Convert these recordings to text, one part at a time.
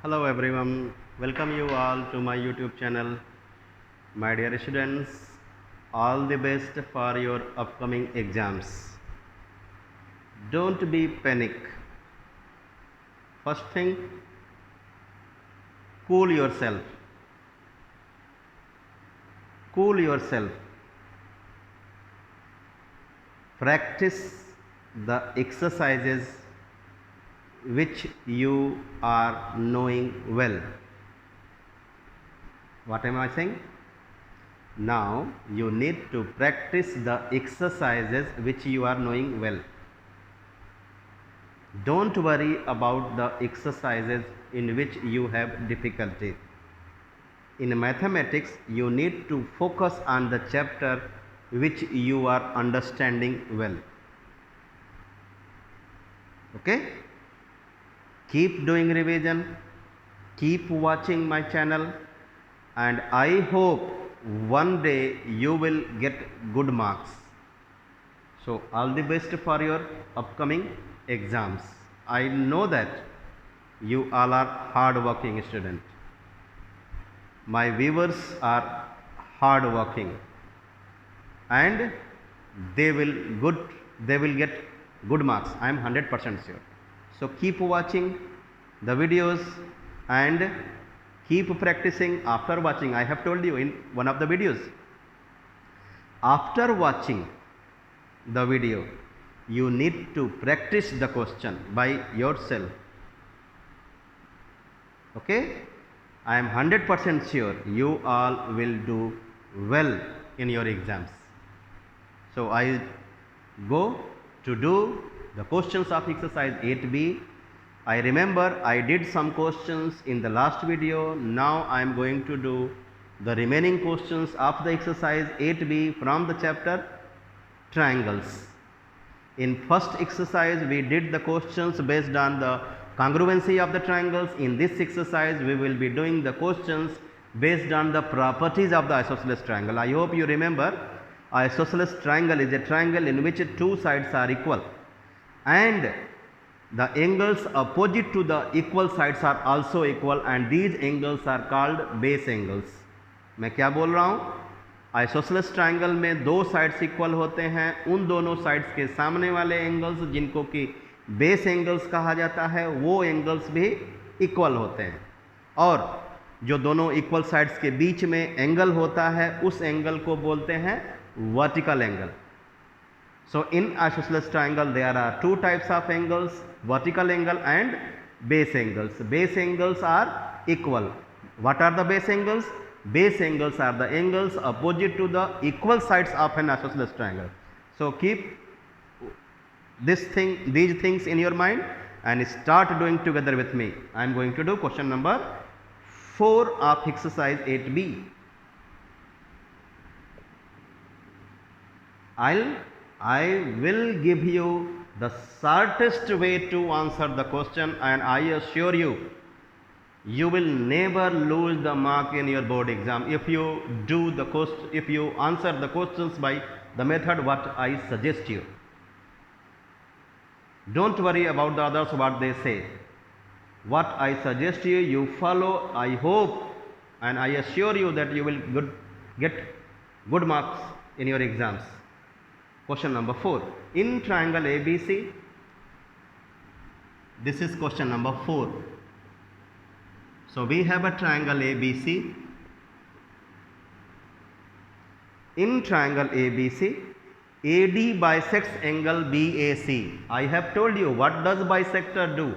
Hello everyone, welcome you all to my YouTube channel. My dear students, all the best for your upcoming exams. Don't be panic. First thing, cool yourself. Cool yourself. Practice the exercises which you are knowing well. What am I saying? Now you need to practice the exercises which you are knowing well. Don't worry about the exercises in which you have difficulty. In mathematics, you need to focus on the chapter which you are understanding well. Okay? Keep doing revision, keep watching my channel, and I hope one day you will get good marks. So all the best for your upcoming exams. I know that you all are hard working students. My viewers are hard working and they will get good marks. I am 100% sure. So keep watching the videos and keep practicing. After watching, I have told you in one of the videos, after watching the video, you need to practice the question by yourself. Okay? I am 100% sure you all will do well in your exams. So I go to do the questions of exercise 8b. I remember I did some questions in the last video. Now I am going to do the remaining questions of the exercise 8b from the chapter triangles. In first exercise we did the questions based on the congruency of the triangles. In this exercise we will be doing the questions based on the properties of the isosceles triangle. I hope you remember, isosceles triangle is a triangle in which two sides are equal and the angles opposite to the equal sides are also equal, and these angles are called base angles. मैं क्या बोल रहा हूँ? Isosceles triangle में दो sides equal होते हैं, उन दोनों साइड्स के सामने वाले एंगल्स जिनको कि बेस एंगल्स कहा जाता है, वो एंगल्स भी इक्वल होते हैं, और जो दोनों इक्वल साइड्स के बीच में एंगल होता है उस एंगल को बोलते हैं vertical angle. So in isosceles triangle there are two types of angles, vertical angle and base angles. Base angles are equal. What are the base angles? Base angles are the angles opposite to the equal sides of an isosceles triangle. So keep these things in your mind and start doing together with me. I am going to do question number 4 of exercise 8b. I will give you the shortest way to answer the question, and I assure you, you will never lose the mark in your board exam if you answer the questions by the method what I suggest you. Don't worry about the others what they say. What I suggest you, you follow. I hope and I assure you that you will get good marks in your exams. Question number 4. In triangle ABC, this is question number 4. So we have a triangle ABC. In triangle ABC, AD bisects angle BAC. I have told you what does bisector do.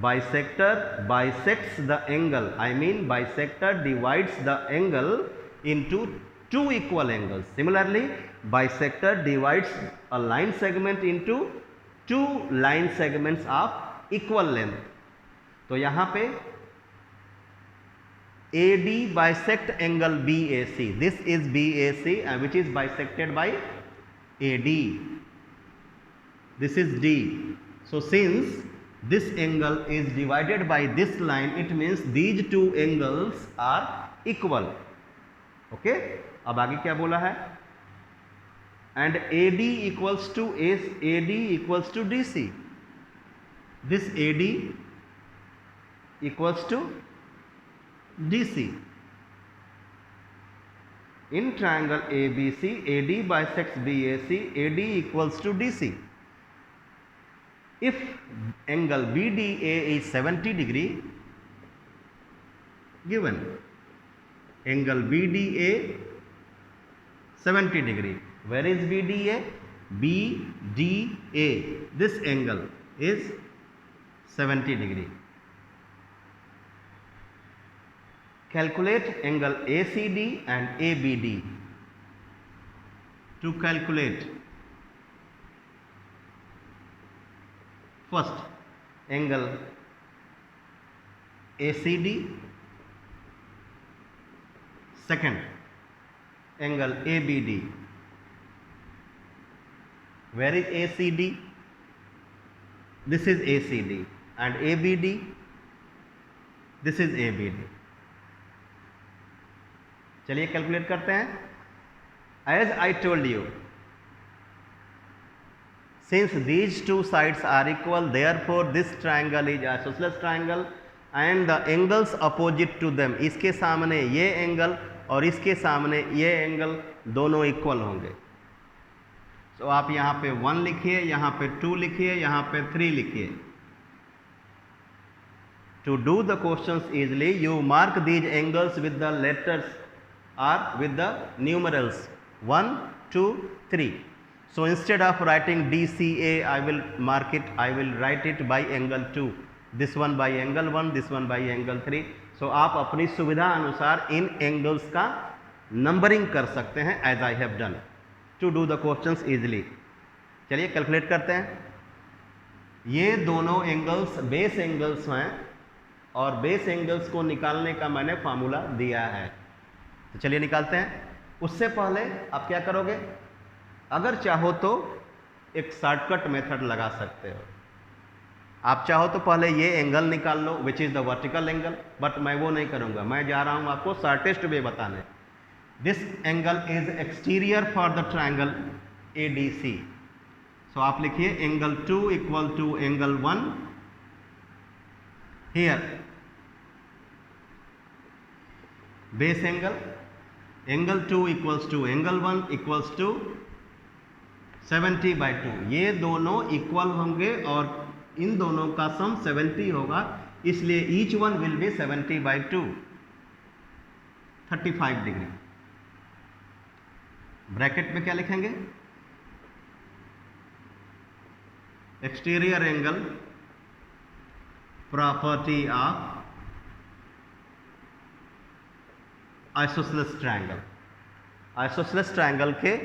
Bisector bisects the angle. I mean bisector divides the angle into two equal angles. Similarly, bisector divides a line segment into two line segments of equal length. तो यहाँ पे AD bisect angle BAC. This is BAC and which is bisected by AD. This is D. So since this angle is divided by this line, it means these two angles are equal. Okay? अब आगे क्या बोला है? And AD equals to DC. This AD equals to DC. In triangle ABC, AD bisects BAC, AD equals to DC. If angle BDA is 70 degree, given angle BDA 70 degree, where is BDA? BDA, this angle is 70 degree. Calculate angle ACD and ABD. To calculate, first angle ACD, second angle ABD. Where is ACD? This is ACD. And ABD, this is ABD. चलिए calculate करते हैं. As I told you, since these two sides are equal, therefore this triangle is isosceles triangle and the angles opposite to them, इसके सामने ये angle और इसके सामने ये एंगल दोनों इक्वल होंगे. तो आप यहाँ पे 1 लिखिए, यहाँ पे 2 लिखिए, यहाँ पे 3 लिखिए. To do the questions easily, you mark these angles with the letters or with the numerals 1, 2, 3. So instead of writing DCA, I will mark it, I will write it by angle 2. This one by angle 1, this one by angle 3. So आप अपनी सुविधा अनुसार इन angles का numbering कर सकते हैं, as I have done. To do the questions easily. चलिए calculate करते हैं. ये दोनों एंगल्स बेस एंगल्स हैं और बेस एंगल्स को निकालने का मैंने फार्मूला दिया है. तो चलिए निकालते हैं. उससे पहले आप क्या करोगे, अगर चाहो तो एक शॉर्टकट मेथड लगा सकते हो. आप चाहो तो पहले ये एंगल निकाल लो which is the vertical angle, but मैं वो नहीं करूँगा. मैं जा रहा हूँ आपको शॉर्टेस्ट वे बताने. This angle is exterior for the triangle ADC. So आप लिखिए angle 2 equal to angle 1. Here base angle 2 equals to angle 1 equals to 70/2. ये दोनों इक्वल होंगे और इन दोनों का सम 70 होगा, इसलिए each one will B 70/2, 35 degree. Bracket में क्या लिखेंगे, exterior angle property of isosceles triangle. Isosceles triangle के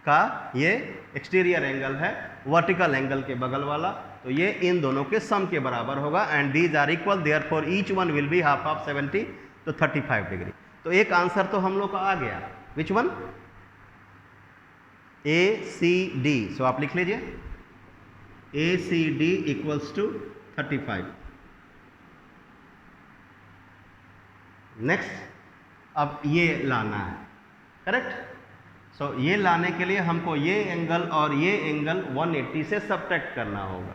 का ये एक्सटीरियर एंगल है, वर्टिकल एंगल के बगल वाला, तो ये इन दोनों के सम के बराबर होगा. And these are equal, therefore each one will be half of 70, तो 35 डिग्री. तो एक आंसर तो हम लोग का आ गया. Which one? ACD. सो आप लिख लीजिए ACD इक्वल्स टू 35. नेक्स्ट, अब ये लाना है, करेक्ट. सो ये लाने के लिए हमको ये एंगल और ये एंगल 180 से सब्ट्रैक्ट करना होगा.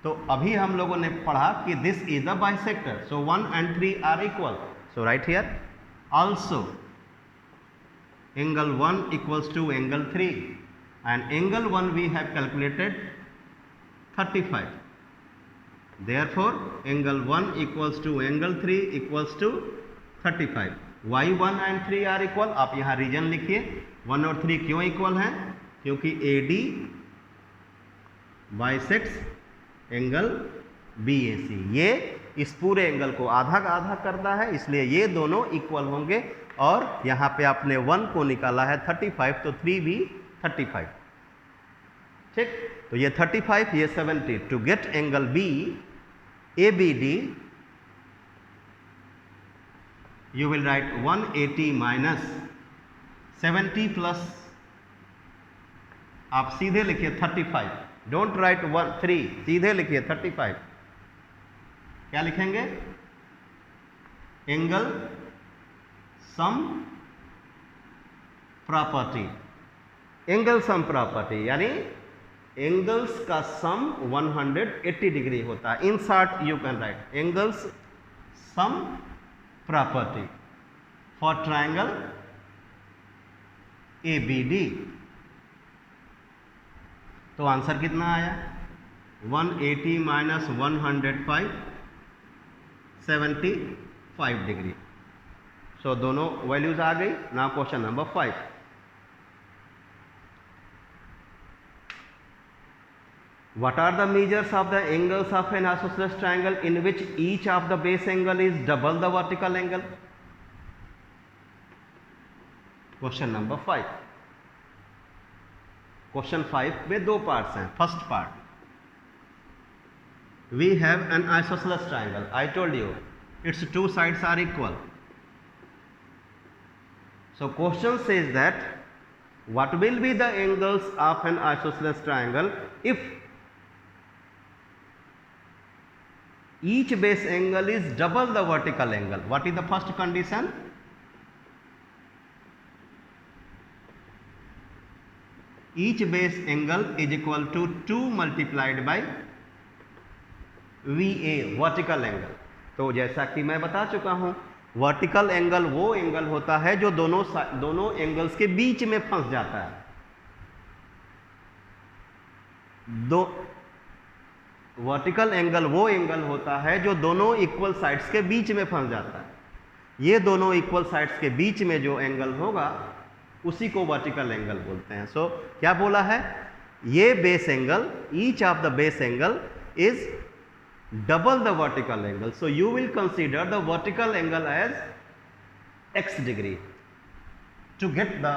तो अभी हम लोगों ने पढ़ा कि this is the bisector, so 1 and 3 are equal. So right here also angle 1 equals to angle 3 and angle 1 we have calculated 35. Therefore angle 1 equals to angle 3 equals to 35. Why 1 and 3 are equal? आप यहाँ reason लिखिए. 1 और 3 क्यों equal हैं? क्योंकि AD bisects angle BAC. ये इस पूरे एंगल को आधा का आधा करता है, इसलिए ये दोनों इक्वल होंगे. और यहाँ पे आपने 1 को निकाला है 35, तो 3 भी 35. ठीक, तो ये 35, ये 70. To get angle B ABD you will write 180 minus 70 plus, आप सीधे लिखिए 35. डोंट राइट 3, सीधे लिखिए 35. क्या लिखेंगे? Angle sum property. Angle sum property यानी एंगल्स का सम 180 डिग्री होता है. In short you can write angles sum property for triangle ABD. तो आंसर कितना आया 180 माइनस 105 75 डिग्री. सो दोनों वैल्यूज आ गई. Now question number 5. What are the measures of the angles of an isosceles triangle in which each of the base angle is double the vertical angle? Question number 5. Question 5 में दो parts हैं. First part, we have an isosceles triangle. I told you its two sides are equal. So question says that what will be the angles of an isosceles triangle if each base angle is double the vertical angle? What is the first condition? Each base angle is equal to 2 multiplied by VA vertical angle. तो जैसा कि मैं बता चुका हूं vertical angle वो angle होता है जो दोनों एंगल्स के बीच में फंस जाता है. वर्टिकल एंगल वो एंगल होता है जो दोनों इक्वल साइड्स के बीच में फंस जाता है. ये दोनों इक्वल साइड्स के बीच में जो एंगल होगा उसी को वर्टिकल एंगल बोलते हैं. सो क्या बोला है, ये base angle each of the base angle is double the vertical angle. So you will consider the vertical angle as x degree. To get the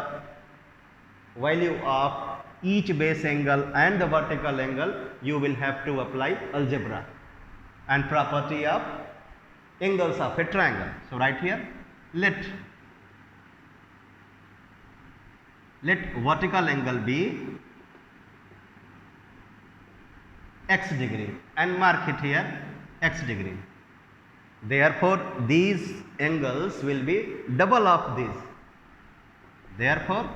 value of each base angle and the vertical angle, you will have to apply algebra and property of angles of a triangle. So right here, let vertical angle be x degree and mark it here x degree. Therefore these angles will be double of these. Therefore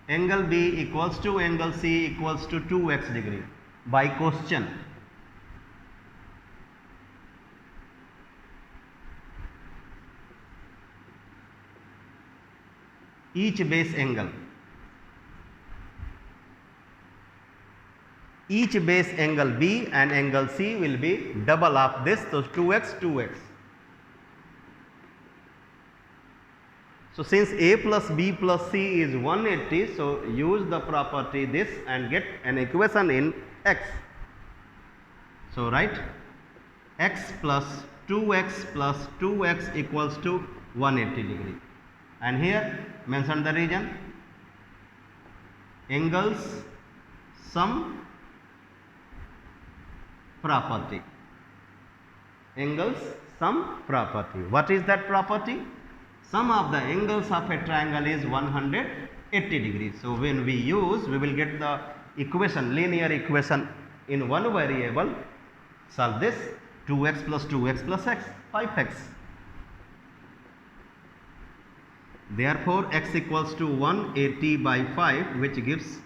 angle B equals to angle C equals to 2x degree. By question, each base angle B and angle C will be double of this. So 2x 2x. So since A plus B plus C is 180, so use the property this and get an equation in x. So write x plus 2x equals to 180 degree. And here mention the region. Angles sum property. Angles sum property. What is that property? Sum of the angles of a triangle is 180 degrees. So when we use, we will get the equation, linear equation in one variable. Solve this. 2x plus x, 5x. Therefore x equals to 180 by 5, which gives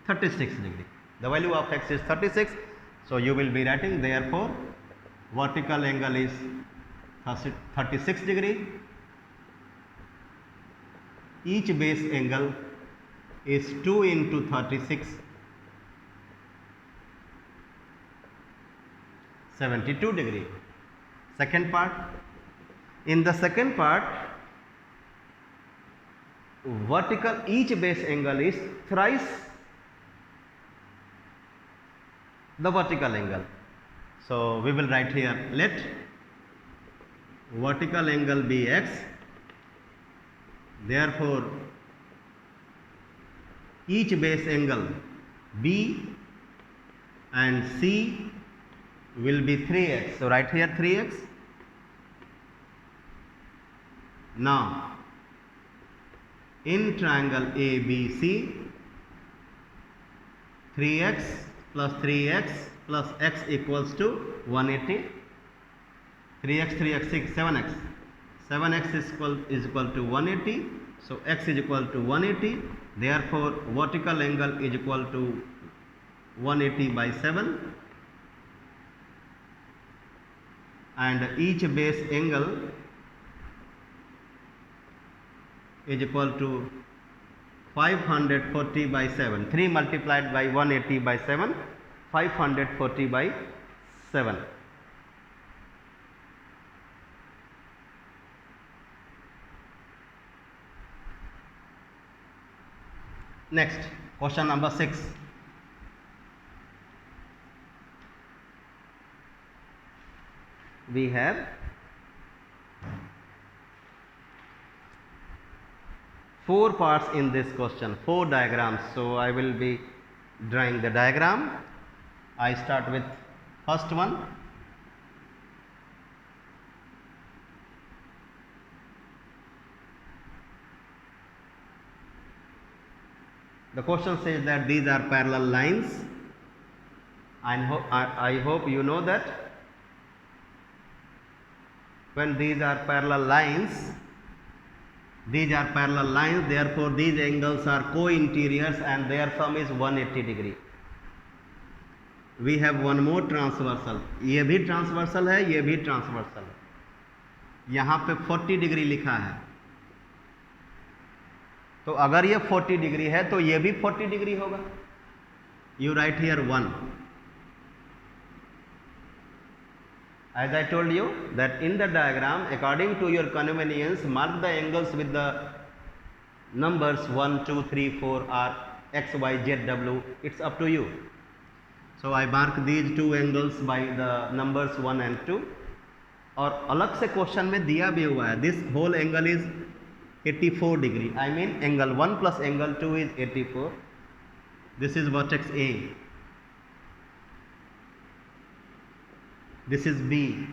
36 degree. The value of x is 36. So you will be writing, therefore vertical angle is 36 degree. Each base angle is 2 into 36, 72 degree. Second part. In the second part, each base angle is thrice the vertical angle. So we will write here, let vertical angle be x. Therefore each base angle B and C will be 3x. So write here 3x. Now in triangle ABC, 3x plus 3x plus x equals to 180. 3x 6 7x. 7x is equal to 180. So x is equal to 180. Therefore vertical angle is equal to 180 by 7, and each base angle is equal to 540 by 7. 3 multiplied by 180 by 7, 540 by 7. Next, question number 6. We have four parts in this question, 4 diagrams. So I will be drawing the diagram. I start with first one. The question says that these are parallel lines, and I hope you know that when these are parallel lines, therefore these angles are co-interiors and their sum is 180 degree. We have one more transversal. ये भी transversal है, ये भी transversal है. यहाँ पे 40 degree लिखा है, तो अगर ये 40 डिग्री है तो ये भी 40 डिग्री होगा. You write here 1. As I told you that in the diagram, according to your convenience, mark the angles with the numbers 1, 2, 3, 4 or x, y, z, w. It's up to you. So I mark these two angles by the numbers 1 and 2. और अलग से question में दिया भी हुआ है, this whole angle is 84 degree. I mean angle 1 plus angle 2 is 84. This is vertex A. This is B.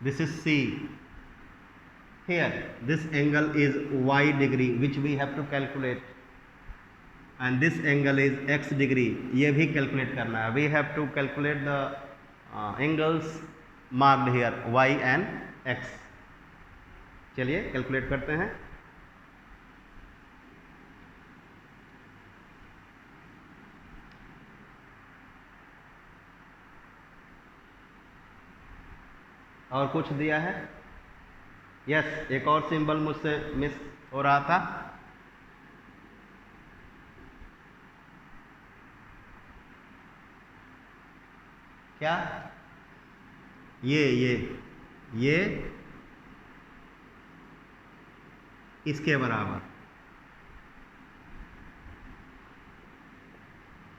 This is C. Here this angle is y degree which we have to calculate, and this angle is x degree. ये भी calculate करना है. We have to calculate the angles marked here y and x. चलिए calculate करते हैं. और कुछ दिया है? यस, एक और सिंबल मुझसे मिस हो रहा था. क्या? ये इसके बराबर.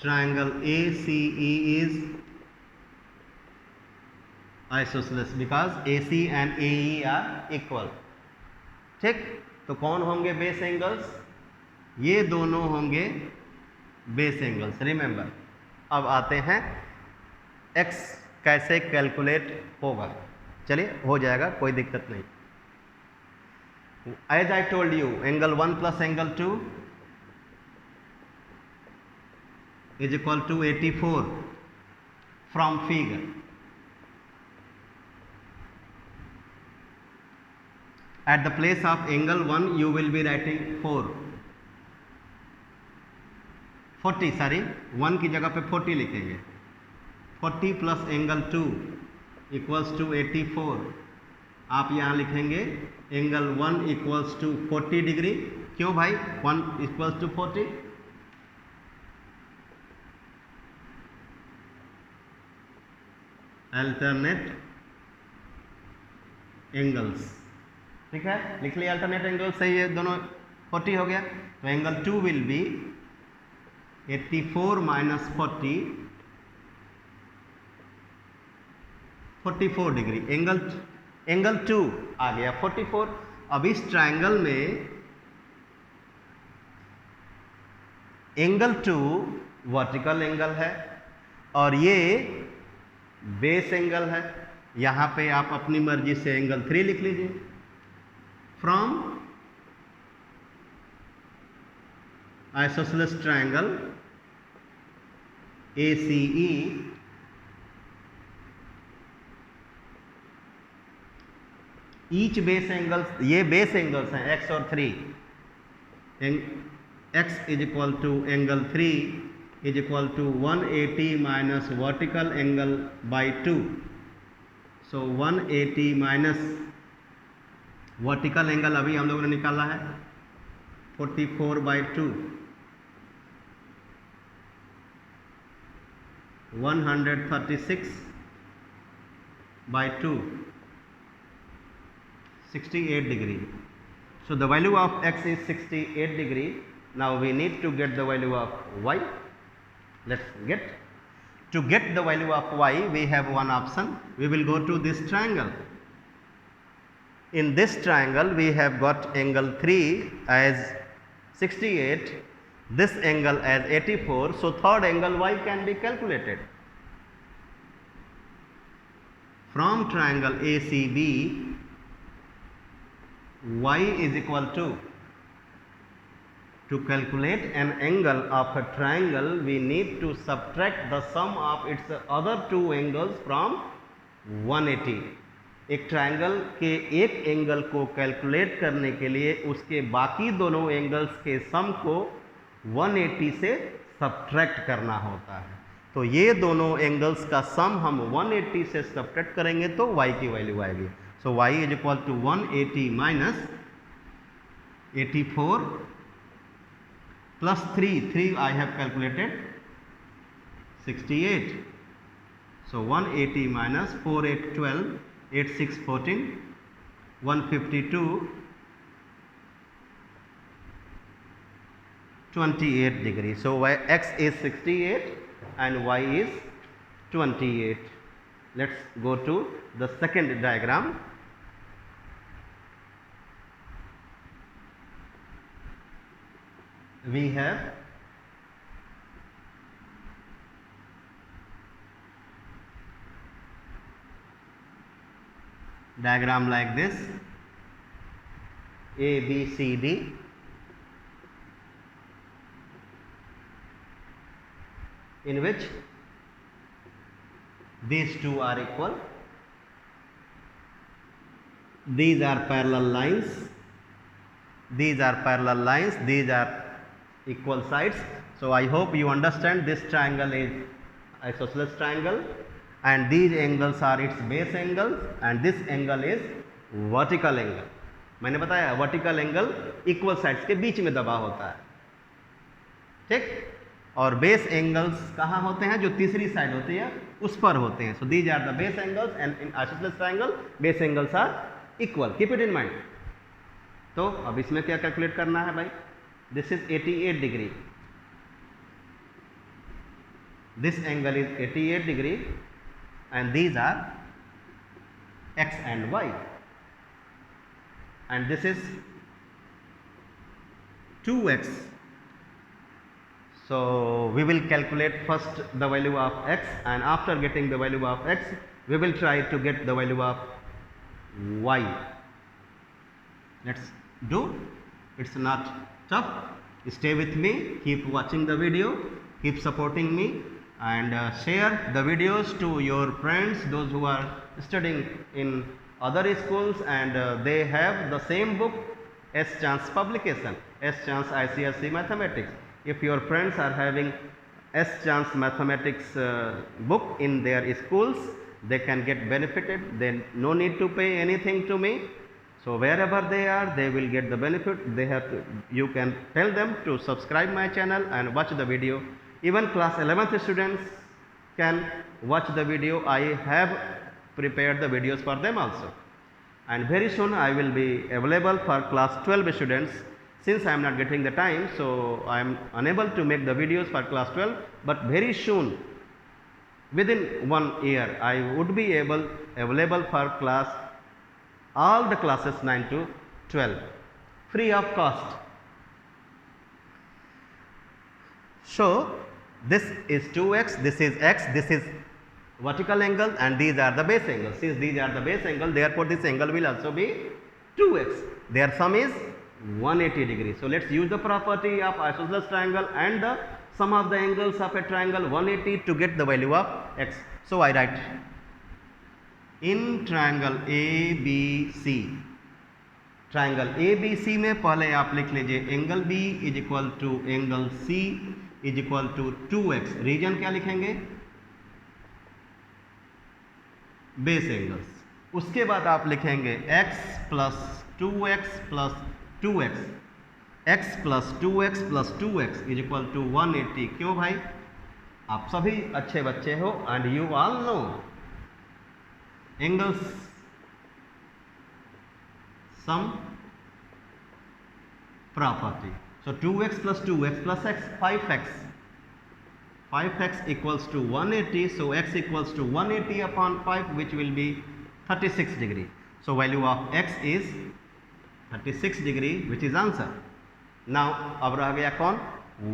Triangle ACE is isosceles because AC and AE are equal. ठीक, तो कौन होंगे बेस एंगल्स? ये दोनों होंगे बेस एंगल्स. रिमेंबर. अब आते हैं x कैसे कैलकुलेट होगा. चलिए हो जाएगा, कोई दिक्कत नहीं. As I told you, angle 1 plus angle 2 is equal to 84 from figure. At the place of angle 1 you will be writing 40, sorry, 1 की जगह पे 40 लिखेंगे. 40 plus angle 2 equals to 84. आप यहाँ लिखेंगे एंगल 1 इक्वल्स टू 40 डिग्री. क्यों भाई? 1 इक्वल्स टू 40. Alternate angles. ठीक है, लिख लिया. अल्टरनेट एंगल से ये दोनों 40 हो गया. तो angle 2 will be 84 minus 40, 44 degree. Angle 2 आ गया 44. अब इस ट्रायंगल में एंगल 2 वर्टिकल एंगल है और ये बेस एंगल है. यहाँ पे आप अपनी मर्जी से एंगल 3 लिख लीजिए. From isosceles triangle ACE each base angles, ये बेस एंगल्स हैं x और 3. x is equal to angle 3 is equal to 180 minus vertical angle by 2. So 180 minus vertical angle अभी हम लोगों ने निकाला है 44/2, 136/2, 68 degree. So the value of x is 68 degree. Now we need to get the value of y. Let's get. To get the value of y, we have one option. We will go to this triangle. In this triangle, we have got angle 3 as 68, this angle as 84. So third angle y can be calculated. From triangle ACB, y is equal to calculate an angle of a triangle, we need to subtract the sum of its other two angles from 180. एक triangle के एक angle को calculate करने के लिए उसके बाकी दोनों एंगल्स के सम को 180 से सब्ट्रैक्ट करना होता है। तो ये दोनों एंगल्स का सम हम 180 से सब्ट्रैक्ट करेंगे तो y की वैल्यू आएगी। So y is equal to 180 minus 84 plus 3 I have calculated 68. So 180 minus 4 8 12 8 6 14 152 28 degree. So x is 68 and y is 28. Let's go to the second diagram. We have diagram like this, A, B, C, D. In which these two are equal. These are parallel lines. These are parallel lines. These are equal sides. So I hope you understand this triangle is isosceles triangle and these angles are its base angles and this angle is vertical angle. मैंने बताया vertical angle equal sides के बीच में दबा होता है, ठीक, और base angles कहाँ होते हैं, जो तीसरी साइड होती है उस पर होते हैं. So these are the base angles and in isosceles triangle base angles are equal. Keep it in mind. तो अब इसमें क्या कैलकुलेट करना है भाई, this is 88 degree, this angle is 88 degree and these are x and y and this is 2x. So we will calculate first the value of x and after getting the value of x we will try to get the value of y. Let's do. It's not tough. Stay with me, keep watching the video, keep supporting me and share the videos to your friends, those who are studying in other schools and they have the same book, S Chance publication, S Chance ICSE Mathematics. If your friends are having S Chance Mathematics book in their schools, they can get benefited, then no need to pay anything to me. So wherever they are, they will get the benefit. They have to, you can tell them to subscribe my channel and watch the video. Even class 11th students can watch the video. I have prepared the videos for them also. And very soon I will be available for class 12 students. Since I am not getting the time, so I am unable to make the videos for class 12. But very soon, within 1 year, I would be available for class, all the classes 9 to 12, free of cost. So this is 2x, this is x, this is vertical angle and these are the base angles. Since these are the base angle, therefore this angle will also be 2x. Their sum is 180 degrees. So let's use the property of isosceles triangle and the sum of the angles of a triangle 180 to get the value of x. So I write in triangle ABC, triangle ABC में पहले आप लिख लीजिए angle B is equal to angle C is equal to 2x। Reason क्या लिखेंगे? Base angles. उसके बाद आप लिखेंगे x plus 2x plus 2x, x plus 2x plus 2x is equal to 180। क्यों भाई? आप सभी अच्छे बच्चे हो and you all know angles sum property. So 2x plus 2x plus x, 5x. 5x equals to 180, so x equals to 180 upon 5, which will be 36 degree. So value of x is 36 degree, which is answer. Now अब रह गया कौन?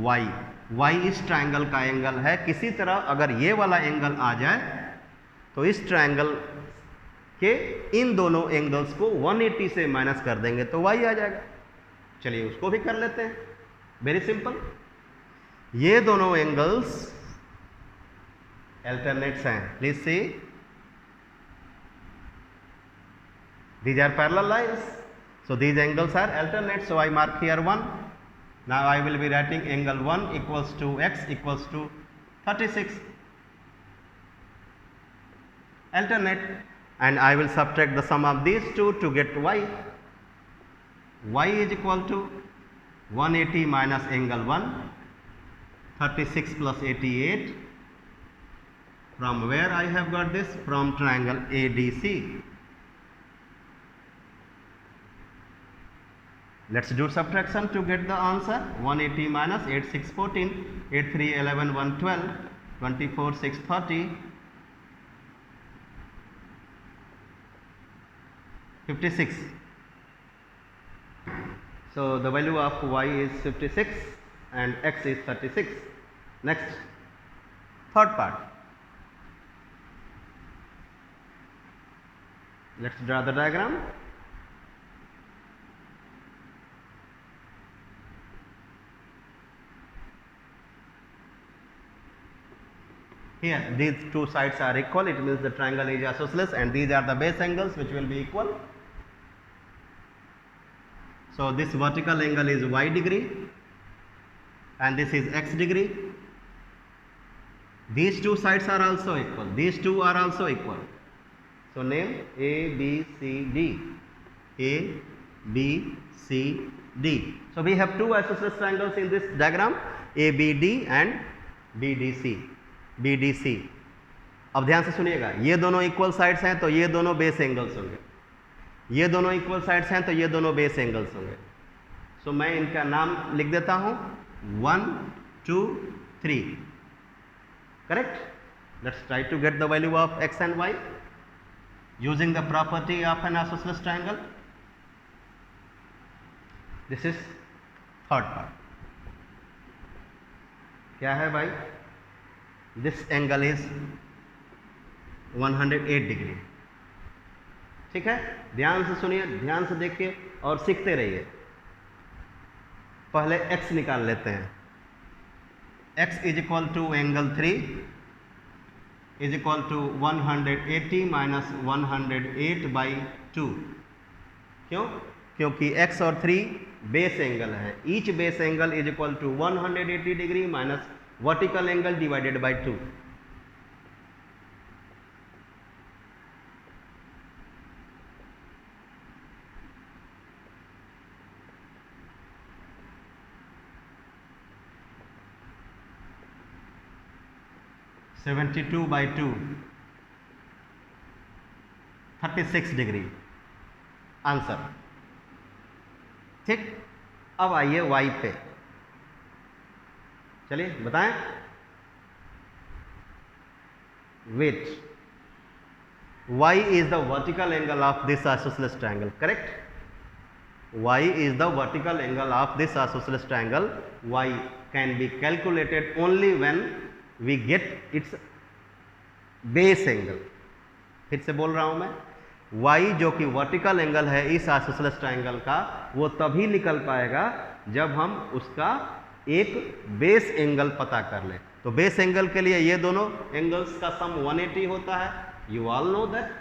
y. y इस triangle का angle है। किसी तरह अगर ये वाला एंगल आ जाए तो इस ट्रायंगल के इन दोनों एंगल्स को 180 से माइनस कर देंगे तो y आ जाएगा। चलिए उसको भी कर लेते हैं। Very simple. ये दोनों एंगल्स अल्टरनेट्स हैं। Please see, these are parallel lines, so these angles are alternate, so I mark here 1. Now I will be writing angle 1 equals to x equals to 36, alternate, and I will subtract the sum of these two to get y. Y is equal to 180 minus angle 1, 36 plus 88. From where I have got this? From triangle ADC. Let's do subtraction to get the answer. 180 minus 8 6 14, 8 3 11 1 12, 24 6 30, 56. So the value of y is 56 and x is 36. Next, third part. Let's draw the diagram. Here these two sides are equal, it means the triangle is isosceles, and these are the base angles which will be equal. So this vertical angle is y degree and this is x degree. These two sides are also equal, these two are also equal. So name A, B, C, D. A, B, C, D. So we have two isosceles triangles in this diagram, ABD and BDC. BDC. अब ध्यान से सुनिएगा, ये दोनों equal sides हैं तो ये दोनों बेस एंगल्स होंगे, ये दोनों इक्वल साइड्स हैं तो ये दोनों बेस एंगल्स होंगे। सो मैं इनका नाम लिख देता हूँ 1 2 3। Correct. Let's try to get the value of x and y using the property of an isosceles triangle. This is third part. क्या है भाई? This angle is 108 degree. ठीक है, ध्यान से सुनिए, ध्यान से देखिए और सीखते रहिए। पहले x निकाल लेते हैं। x is equal to angle 3 is equal to 180 minus 108 by 2। क्यों? क्योंकि x और 3 बेस एंगल है। Each base angle is equal to 180 degree minus vertical angle divided by 2। (72 by 2) 36 degree answer. ठीक, अब आइए y पे। चलिए बताएं। Wait, y is the vertical angle of this isosceles triangle, correct? y is the vertical angle of this isosceles triangle. y can be calculated only when we get its base angle. फिर से बोल रहा हूं मैं, y जो कि vertical angle है इस आइसोसेलेस ट्रायंगल का, वो तभी निकल पाएगा जब हम उसका एक बेस एंगल पता कर लें। तो बेस एंगल के लिए ये दोनों एंगल्स का सम 180 होता है। You all know that.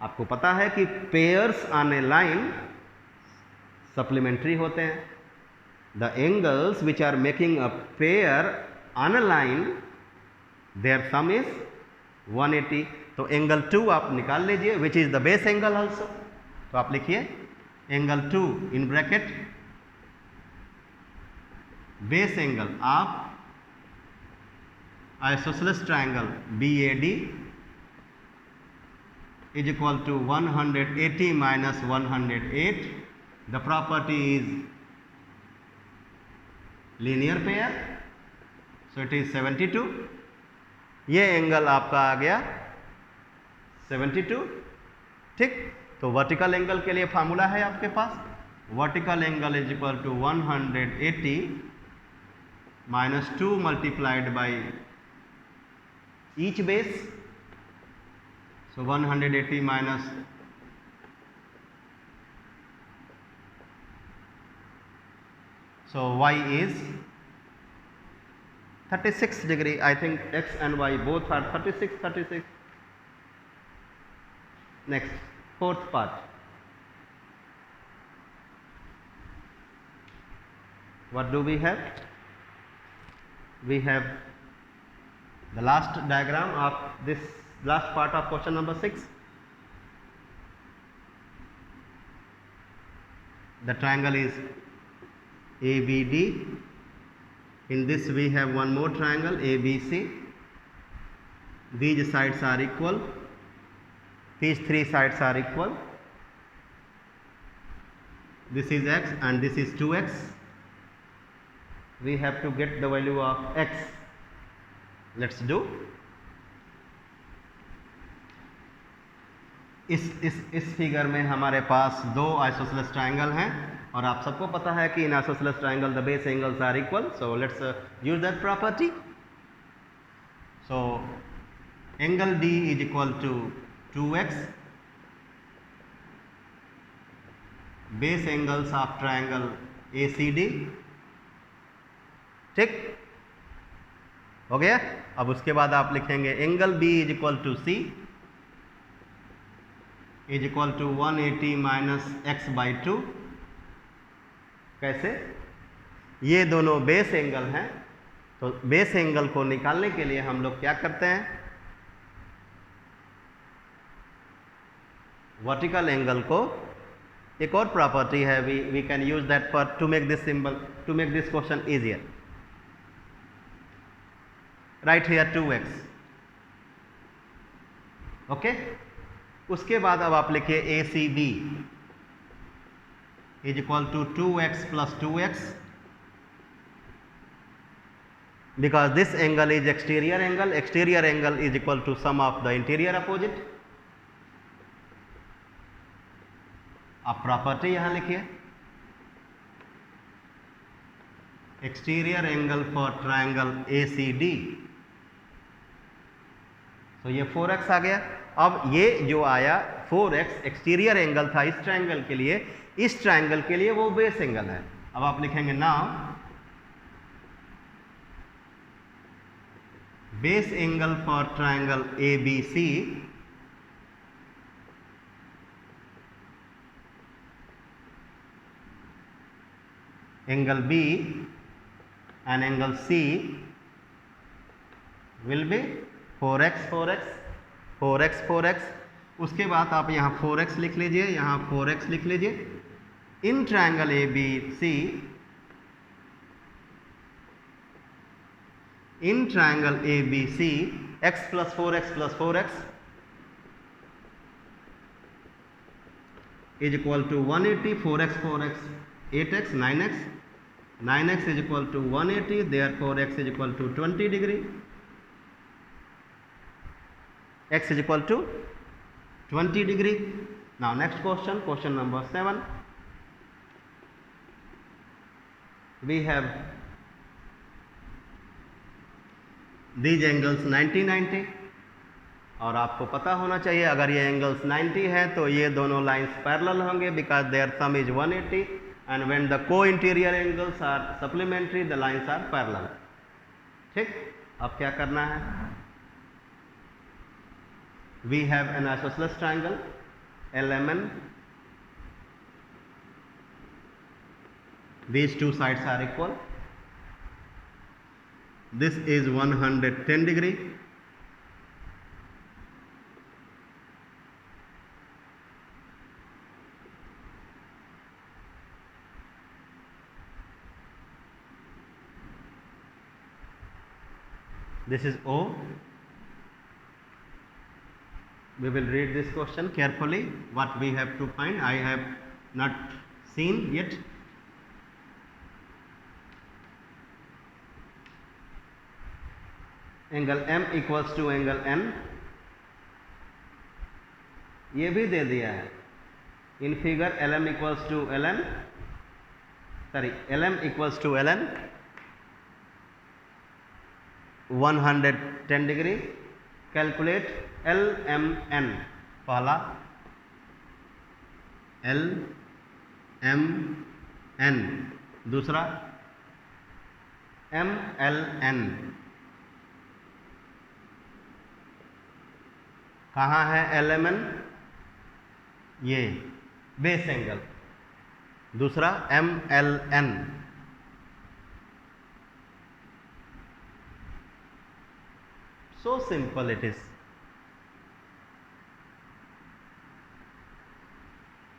आपको पता है कि pairs on A line supplementary होते हैं। the angles which are making a pair on a line, their sum is 180. तो एंगल 2 आप निकाल लीजिए, which is the base angle also. तो आप लिखिए angle 2 in bracket base angle of isosceles triangle BAD is equal to 180 minus 108. The property is linear pair, so it is 72. ये angle आपका आ गया 72. ठीक, तो वर्टिकल एंगल के लिए फार्मूला है आपके पास. Vertical angle is equal to 180 minus 2 multiplied by each base. So 180 minus so y is 36 degree. I think x and y both are 36. Next, fourth part. What do we have? We have the last diagram of this last part of question number 6. The triangle is ABD. In this we have one more triangle ABC. These sides are equal. These three sides are equal. This is x and this is 2x. We have to get the value of x. Let's do. इस figure में हमारे पास दो isosceles triangle हैं और आप सबको पता है कि in isosceles triangle the base angles are equal. So let's use that property. So angle D is equal to 2x. Base angles of triangle ACD. ठीक हो गया. अब उसके बाद आप लिखेंगे angle B is equal to C is equal to 180 minus x by 2. कैसे? ये दोनों बेस एंगल हैं, तो बेस एंगल को निकालने के लिए हम लोग क्या करते हैं, वर्टिकल एंगल को एक और प्रॉपर्टी है, we can use that for to make this symbol, to make this question easier. Right here 2x. Okay. उसके बाद अब आप लिखिए ACB is equal to 2x plus 2x. Because this angle is exterior angle. Exterior angle is equal to sum of the interior opposite. आप property यहां लिखिए exterior angle for triangle ACD. तो ये 4x आ गया. अब ये जो आया 4x एक्सटीरियर एंगल था इस ट्रायंगल के लिए, इस ट्रायंगल के लिए वो बेस एंगल है. अब आप लिखेंगे now base angle for triangle ABC angle B and angle C will be 4x. उसके बाद आप यहाँ 4x लिख लीजिए, यहाँ 4x लिख लीजिए. In triangle ABC, in triangle ABC x plus 4x is equal to 180. 4x 8x 9x is equal to 180. Therefore x is equal to 20 degree. X is equal to 20 degree. Now next question, question number 7. We have these angles 90 और आपको पता होना चाहिए अगर ये angles 90 है तो ये दोनों लाइंस पैरेलल होंगे because their sum is 180 and when the co-interior angles are supplementary the lines are parallel. ठीक. अब क्या करना है, we have an isosceles triangle LMN These two sides are equal. This is 110 degree. This is O. We will read this question carefully. What we have to find, I have not seen yet. Angle M equals to angle N, ये भी दे दिया है in figure LM equals to LN, sorry LM equals to LN 110 degree. Calculate LMN. पहला LMN, दूसरा MLN. कहाँ है LMN? ये बेस एंगल. दूसरा MLN. So simple it is.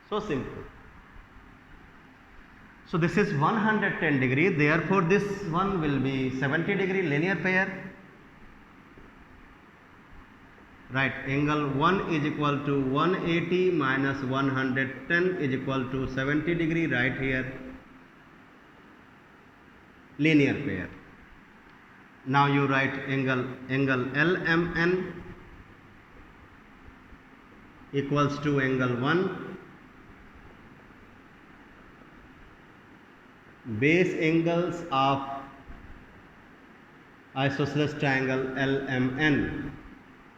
So simple. So this is 110 degree, therefore this one will be 70 degree linear pair. Right, angle 1 is equal to 180 minus 110 is equal to 70 degree right here. Linear pair. Now you write angle LMN equals to angle 1. Base angles of isosceles triangle LMN,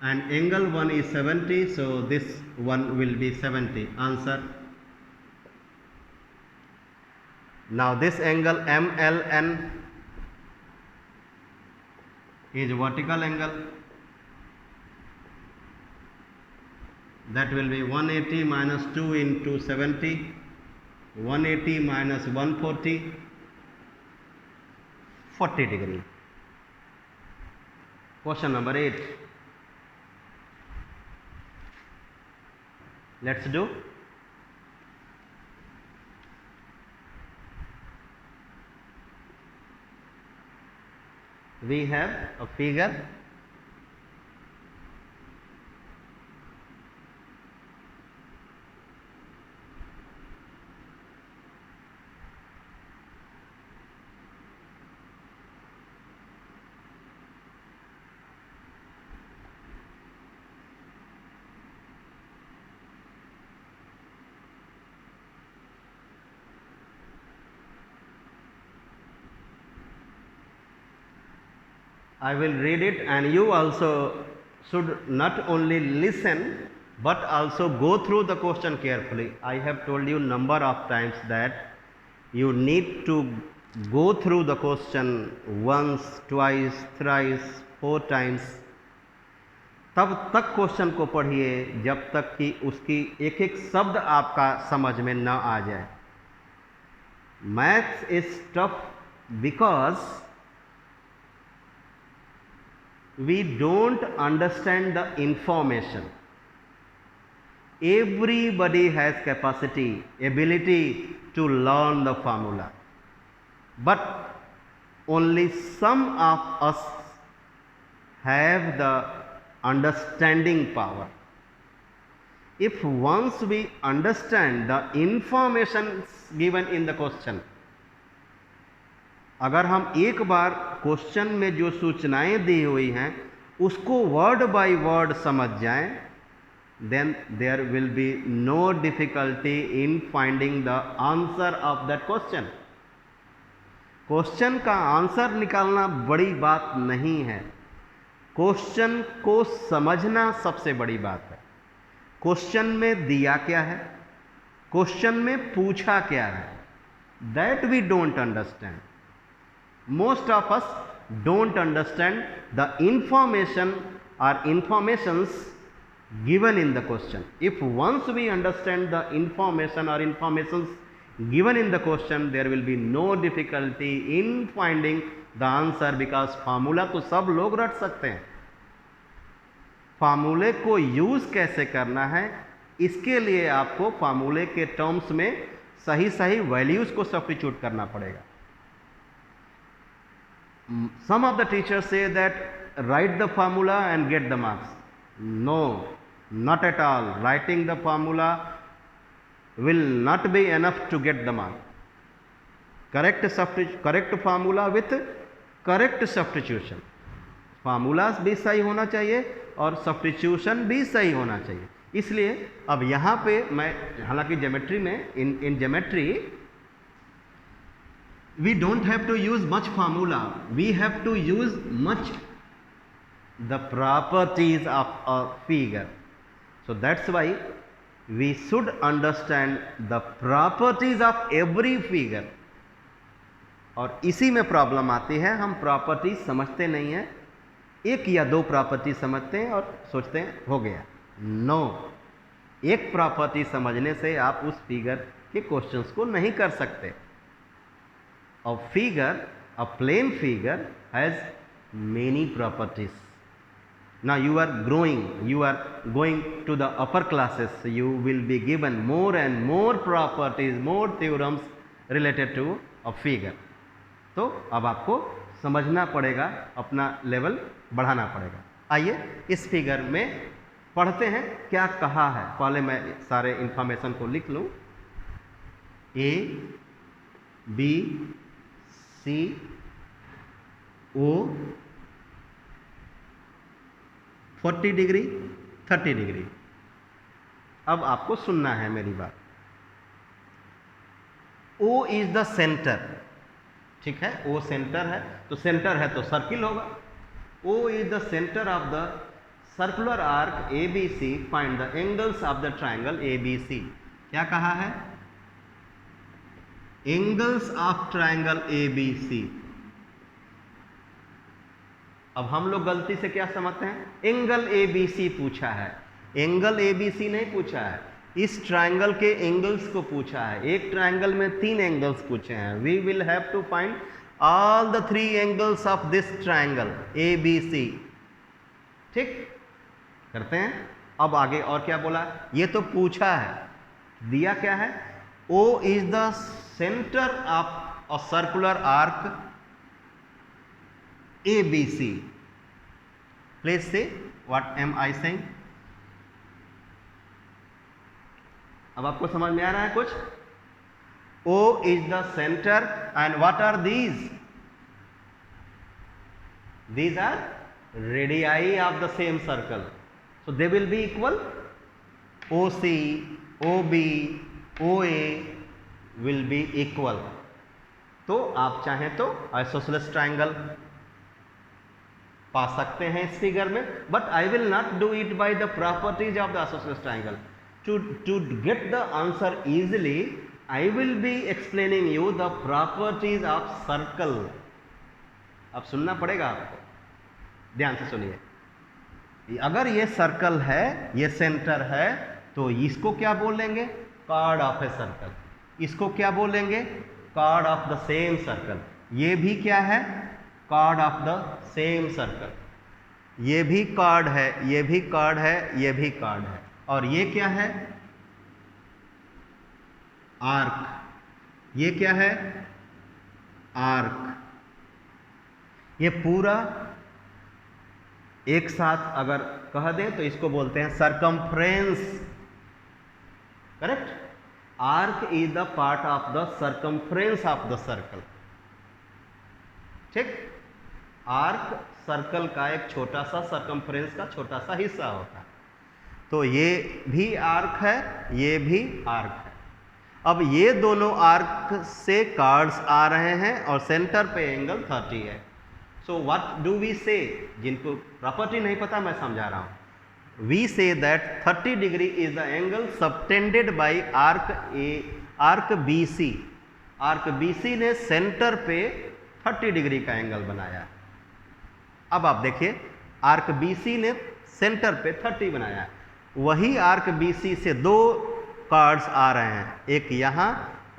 and angle 1 is 70, so this one will be 70. Answer. Now this angle MLN is vertical angle, that will be 180 minus 2 into 70, 180 minus 140, 40 degree. Question number 8. Let's do. We have a figure. I will read it, and you also should not only listen but also go through the question carefully. I have told you number of times that you need to go through the question once, twice, thrice, 4 times. तब तक question को पढ़िए जब तक कि उसकी एक एक शब्द आपका समझ में न आ जाए. Maths is tough because we don't understand the information. Everybody has capacity, ability to learn the formula, but only some of us have the understanding power. If once we understand the information given in the question, अगर हम एक बार question में जो सूचनाएं दी हुई हैं उसको word by word समझ जाएं, then there will be no difficulty in finding the answer of that question. Question का आंसर निकालना बड़ी बात नहीं है, क्वेश्चन को समझना सबसे बड़ी बात है. क्वेश्चन में दिया क्या है, क्वेश्चन में पूछा क्या है, that we don't understand. Most of us don't understand the information or informations given in the question. If once we understand the information or informations given in the question, there will be no difficulty in finding the answer because formula तो सब लोग रट सकते हैं। फार्मूले को use कैसे करना है, इसके लिए आपको फार्मूले के टर्म्स में सही सही वैल्यूज को सब्स्टिट्यूट करना पड़ेगा। Some of the teachers say that write the formula and get the marks. No, not at all. Writing the formula will not be enough to get the mark. Correct formula with correct substitution. Formulas भी सही होना चाहिए और substitution भी सही होना चाहिए। इसलिए अब यहाँ पे मैं, हालांकि ज्योमेट्री में in geometry we don't have to use much formula, we have to use much the properties of a figure. So that's why we should understand the properties of every figure. और इसी में problem आती है, हम properties समझते नहीं हैं, एक या दो प्रॉपर्टी समझते हैं और सोचते हैं हो गया। नो, एक प्रॉपर्टी समझने से आप उस फिगर के क्वेश्चंस को नहीं कर सकते। A figure, a plane figure has many properties. Now you are growing, you are going to the upper classes, you will be given more and more properties, more theorems related to a figure. तो अब आपको समझना पड़ेगा, अपना level बढ़ाना पड़ेगा। आइए इस फिगर में पढ़ते हैं क्या कहा है। पहले मैं सारे इंफॉर्मेशन को लिख लूं। A B C O 40 degree 30 degree. अब आपको सुनना है मेरी बात। ओ इज द सेंटर, ठीक है, ओ सेंटर है, तो सेंटर है तो सर्किल होगा। O is the center of the circular arc ABC. Find the angles of the triangle ABC. क्या कहा है? Angles of triangle ABC. अब हम लोग गलती से क्या समझते हैं, एंगल ABC पूछा है। एंगल ABC नहीं पूछा है, इस ट्रायंगल के एंगल्स को पूछा है। एक ट्रायंगल में 3 एंगल्स पूछे हैं। We will have to find all the 3 angles of this triangle ABC। ठीक, करते हैं। अब आगे और क्या बोला, ये तो पूछा है, दिया क्या है, O is the center of a circular arc ABC। Please say what am I saying। अब आपको समझ में आ रहा है कुछ। O is the center and what are these? These are radii of the same circle, so they will be equal। OC, OB, OA will be equal। तो आप चाहें तो आइसोसेलेस ट्रायंगल पा सकते हैं इस फिगर में, but I will not do it by the properties of the isosceles triangle. To get the answer easily, I will be explaining you the properties of circle। अब सुनना पड़ेगा आपको, ध्यान से सुनिए। अगर ये सर्कल है, ये सेंटर है, तो इसको क्या बोलेंगे, कार्ड ऑफ ए सर्कल। इसको क्या बोलेंगे, card of the same circle. ये भी क्या है, card of the same circle. ये भी कार्ड है, ये भी कार्ड है, ये भी कार्ड है। और ये क्या है, आर्क। ये क्या है, आर्क। ये पूरा एक साथ अगर कह दें तो इसको बोलते हैं circumference. Correct. Arc is the part of the circumference of the circle. ठीक, आर्क सर्कल का एक छोटा सा, सरकमफ्रेंस का छोटा सा हिस्सा होता है। तो ये भी आर्क है, ये भी आर्क है। अब ये दोनों आर्क से कार्ड्स आ रहे हैं और सेंटर पे एंगल 30 है। सो व्हाट डू वी से, जिनको प्रॉपर्टी नहीं पता मैं समझा रहा हूं। We see that 30 degree is the angle subtended by arc BC। Arc BC ने सेंटर पे 30 डिग्री का एंगल बनाया। अब आप देखिए, आर्क BC ने सेंटर पे 30 बनाया। वही आर्क BC से 2 कार्ड्स आ रहे हैं, एक यहाँ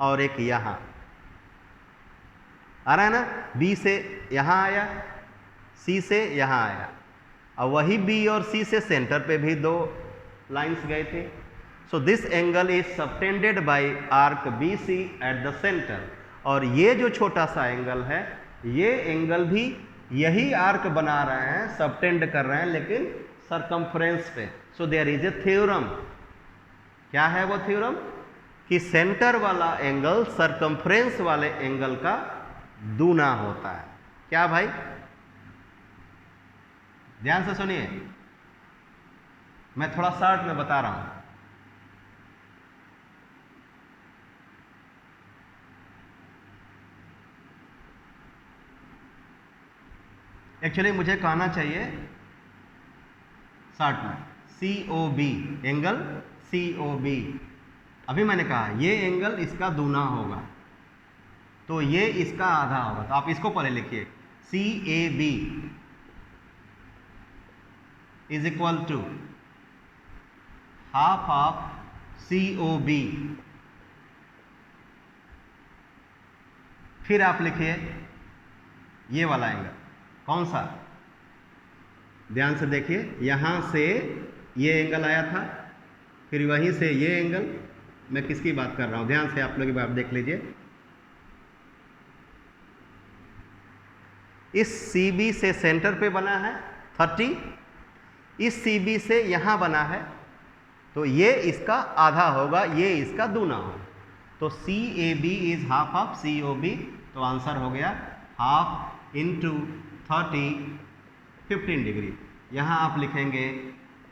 और एक यहाँ आ रहा है ना, बी से यहाँ आया, सी से यहाँ आया, और वही बी और सी से सेंटर पे भी दो लाइंस गए थे। So this angle is subtended by arc B C at the centre. और ये जो छोटा सा एंगल है, ये एंगल भी यही आर्क बना रहे हैं, सबटेंड कर रहे हैं, लेकिन सरकमफ्रेंस पे। So there is a theorem. क्या है वो थ्योरम? कि सेंटर वाला एंगल सरकमफ्रेंस वाले एंगल का दूना होता है। क्या भाई? ध्यान से सुनिए, मैं थोड़ा शॉर्ट में बता रहा हूं। एक्चुअली मुझे कहना चाहिए शॉर्ट में COB, एंगल COB। अभी मैंने कहा ये एंगल इसका दूना होगा, तो ये इसका आधा होगा। तो आप इसको पहले लिखिए, CAB is equal to half of COB। फिर आप लिखिए ये वाला एंगल, कौन सा? ध्यान से देखिए, यहां से ये एंगल आया था, फिर वहीं से ये एंगल। मैं किसकी बात कर रहा हूं? ध्यान से आप लोग बात देख लीजिए। इस CB से सेंटर पे बना है 30, इस CB से यहां बना है, तो ये इसका आधा होगा, ये इसका दूना होगा। तो CAB is half of COB। तो आंसर हो गया हाफ इंटू 30, 15 डिग्री। यहां आप लिखेंगे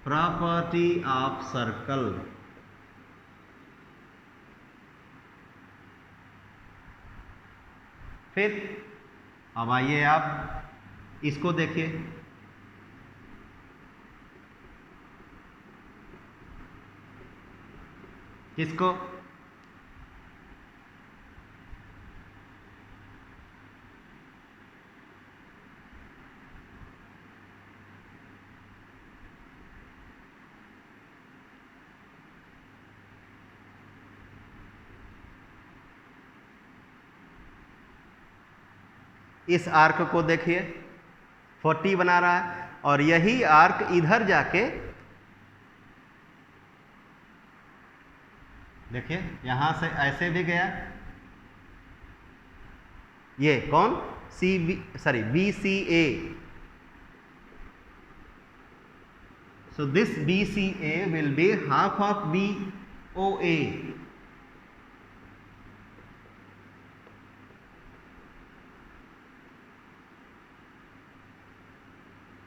प्रॉपर्टी ऑफ सर्कल। फिर अब आइए आप इसको देखिए, किसको? इस आर्क को देखिए, 40 बना रहा है, और यही आर्क इधर जाके देखिए यहां से ऐसे भी गया। ये कौन? BCA। So this BCA will be half of BOA।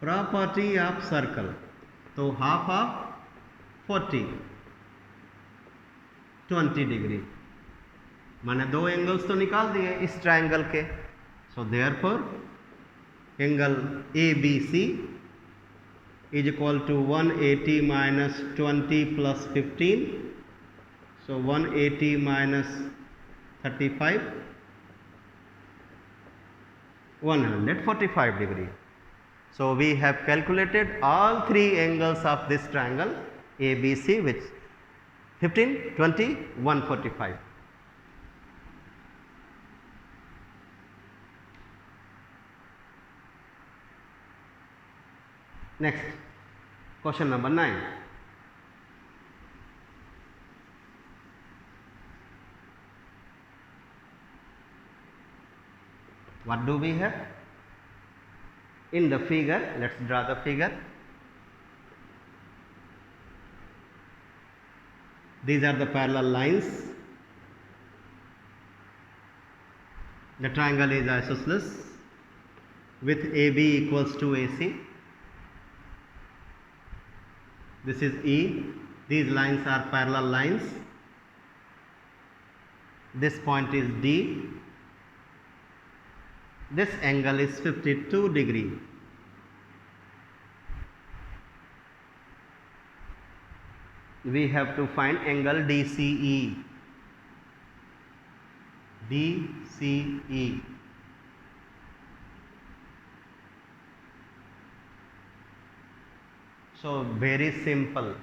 Property of circle, तो हाफ ऑफ 40, 20 डिग्री। मैंने दो एंगल्स तो निकाल दिए इस ट्रायंगल के। So therefore angle ABC is equal to 180 minus 20 plus 15। So 180 minus 35, 145 degree. So we have calculated all three angles of this triangle ABC, which 15, 20, 145. Next, question number 9. What do we have? In the figure, let's draw the figure. These are the parallel lines. The triangle is isosceles with AB equals to AC. This is E. These lines are parallel lines. This point is D. This angle is 52 degree. We have to find angle DCE. DCE. So very simple.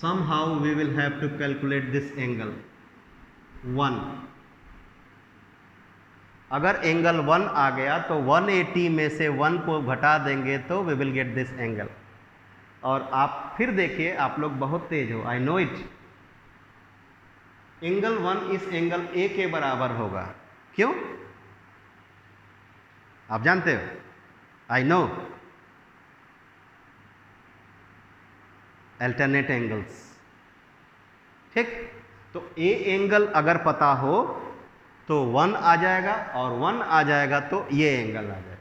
Somehow we will have to calculate this angle. 1। अगर angle 1 आ गया तो 180 में से 1 को घटा देंगे तो we will get this angle. और आप फिर देखिए, आप लोग बहुत तेज हो, आई नो इट। एंगल 1 इस एंगल ए के बराबर होगा। क्यों? आप जानते हो, आई नो। अल्टरनेट एंगल्स, ठीक। तो ए एंगल अगर पता हो तो 1 आ जाएगा, और 1 आ जाएगा तो ये एंगल आ जाएगा।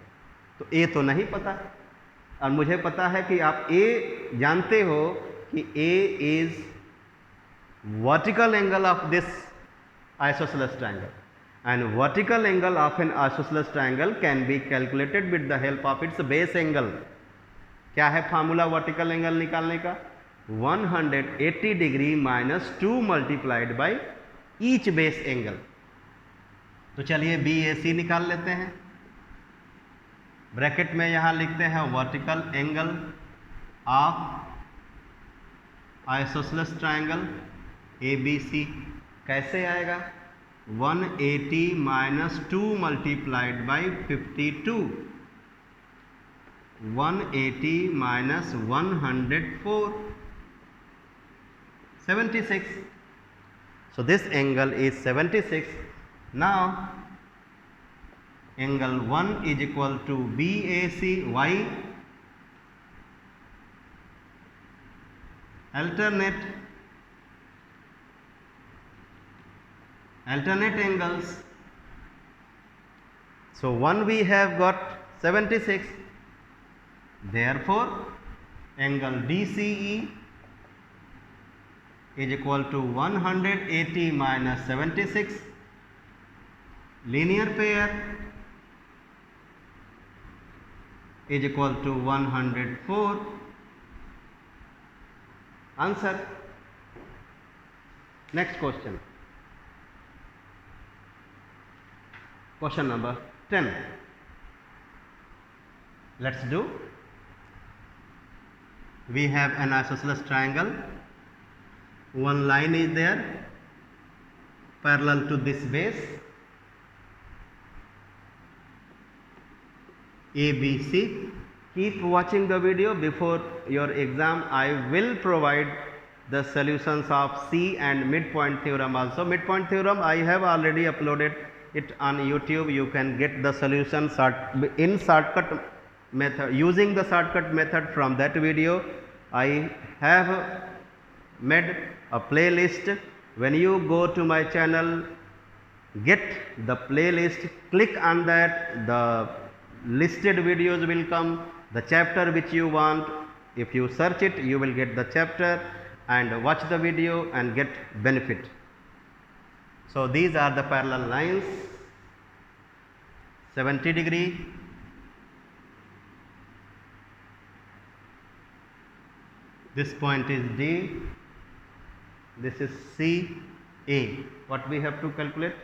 तो ए तो नहीं पता, और मुझे पता है कि आप ए जानते हो कि A is vertical angle of this isosceles triangle, and vertical angle of an isosceles triangle can be calculated with the help of its base angle। क्या है फार्मूला वर्टिकल एंगल निकालने का? 180 degree minus 2 multiplied by each base angle. तो चलिए B ए सी निकाल लेते हैं। Bracket में यहां लिखते हैं vertical angle of isosceles triangle A B C. कैसे आएगा? 180 minus 2 multiplied by 52। 180 minus 104, 76। So this angle is 76. Now angle 1 is equal to BAC. Why? Alternate angles. So 1 we have got 76, therefore angle DCE is equal to 180 minus 76, linear pair is equal to 104. Answer. Next question. Question number 10. Let's do. We have an isosceles triangle. One line is there parallel to this base ABC. Keep watching the video. Before your exam I will provide the solutions of C and midpoint theorem also. Midpoint theorem I have already uploaded it on YouTube. You can get the solution in shortcut method, using the shortcut method from that video. I have made a playlist. When you go to my channel, get the playlist, click on that, the listed videos will come, the chapter which you want. If you search it, you will get the chapter and watch the video and get benefit. So these are the parallel lines, 70 degree, this point is D, this is C, A. What we have to calculate?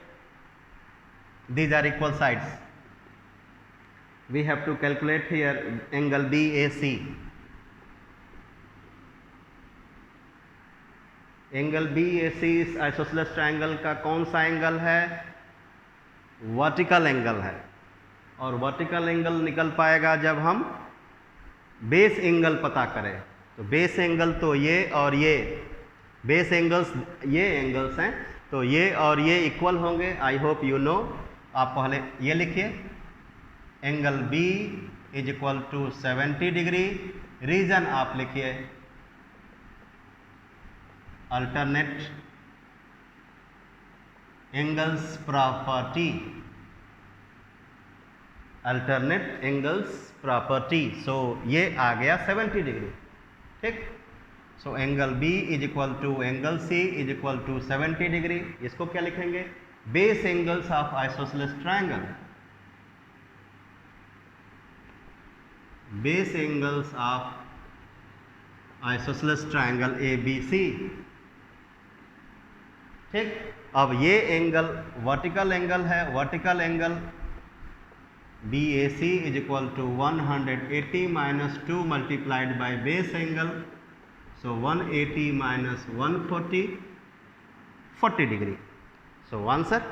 These are equal sides. We have to calculate here angle BAC. Angle BAC इस isosceles triangle का कौन सा angle है? Vertical angle है। और vertical angle निकल पाएगा जब हम बेस एंगल पता करें। तो बेस एंगल तो ये और ये, बेस एंगल्स ये एंगल्स हैं, तो ये और ये इक्वल होंगे। I hope you know. आप पहले ये लिखिए, angle B is equal to 70 degree. Reason आप लिखिए alternate angles property, alternate angles property. So ये आ गया 70 डिग्री, ठीक। So angle B is equal to angle C is equal to 70 degree. इसको क्या लिखेंगे? Base angles of isosceles triangle, base angles of isosceles triangle ABC, ठीक। अब ये एंगल वर्टिकल एंगल है। Vertical angle BAC is equal to 180 minus 2 multiplied by base angle. So 180 minus 140, 40 degree. So answer.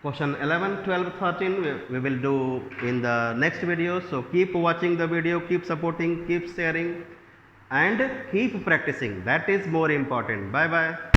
Question 11, 12, 13 we will do in the next video. So keep watching the video, keep supporting, keep sharing and keep practicing. That is more important. Bye bye.